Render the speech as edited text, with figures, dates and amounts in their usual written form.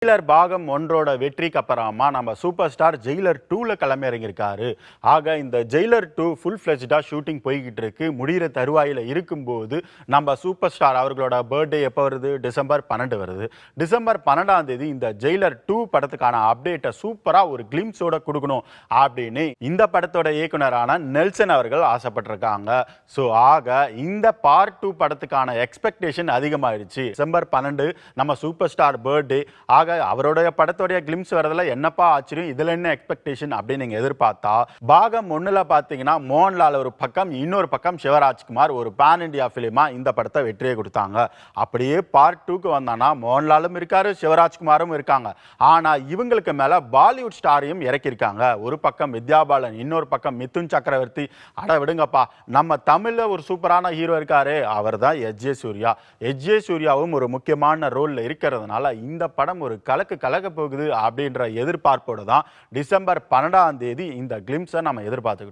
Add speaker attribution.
Speaker 1: Jailer பாகம் 1 வெற்றிக்கு அப்புறமா நம்ம சூப்பர் ஸ்டார் ஜெயிலர் 2ல களமிறங்கியிருக்காரு. ஆக இந்த ஜெயிலர் 2 ஃபுல் ஃபிளெஜ்டா ஷூட்டிங் போய்கிட்டு இருக்கு. முடிகிற தருவாயில இருக்கும்போது நம்ம சூப்பர் ஸ்டார் அவர்களோட பர்த்டே எப்போ வருது? டிசம்பர் 12 வருது. டிசம்பர் 12ஆம் தேதி இந்த ஜெயிலர் 2 படத்துக்கான அப்டேட்டை சூப்பரா ஒரு கிளிம்ஸோட கொடுக்கணும் அப்படின்னு இந்த படத்தோட இயக்குனரான நெல்சன் அவர்கள் ஆசைப்பட்டிருக்காங்க. ஸோ ஆக இந்த பார்ட் 2 படத்துக்கான எக்ஸ்பெக்டேஷன் அதிகமாயிடுச்சு. டிசம்பர் 12 நம்ம சூப்பர் ஸ்டார் பர்த்டே. ஆக அவருடைய படத்தோடைய கிளிம்ஸ் வரதுல என்னப்பா ஆச்சரியம், இதுல என்ன எக்ஸ்பெக்டேஷன் அப்படின்னு நீங்க எதிர்பார்த்தா, பாகம் 1ல பாத்தீங்கன்னா மோகன்லால் ஒரு பக்கம், இன்னொரு பக்கம் சிவராஜ்குமார் ஒரு பேன் இண்டியா பிலிமா இந்த படத்தை வெற்றியை கொடுத்தாங்க. அப்படியே பார்ட் 2க்கு வந்தானா மோகன்லாலும் இருக்காரு, சிவராஜ்குமாரும் இருக்காங்க. ஆனா இவங்களுக்கு மேல பாலிவுட் ஸ்டாரையும் இறக்கியிருக்காங்க. ஒரு பக்கம் வித்யா பாலன், இன்னொரு பக்கம் மிதுன் சக்கரவர்த்தி. அட விடுங்கப்பா, நம்ம தமிழ்ல ஒரு சூப்பரான ஹீரோ இருக்காரு, அவர் தான் எஸ்.ஜே. சூர்யா. எஸ்.ஜே. சூர்யாவும் ஒரு முக்கியமான ரோல்ல இருக்கிறதுனால இந்த படம் ஒரு கலக்க போகுது அப்படின்ற எதிர்பார்ப்போட தான் டிசம்பர் 12ஆம் தேதி இந்த கிளிம்ஸை நம்ம எதிர்பார்த்துக்கிட்டோம்.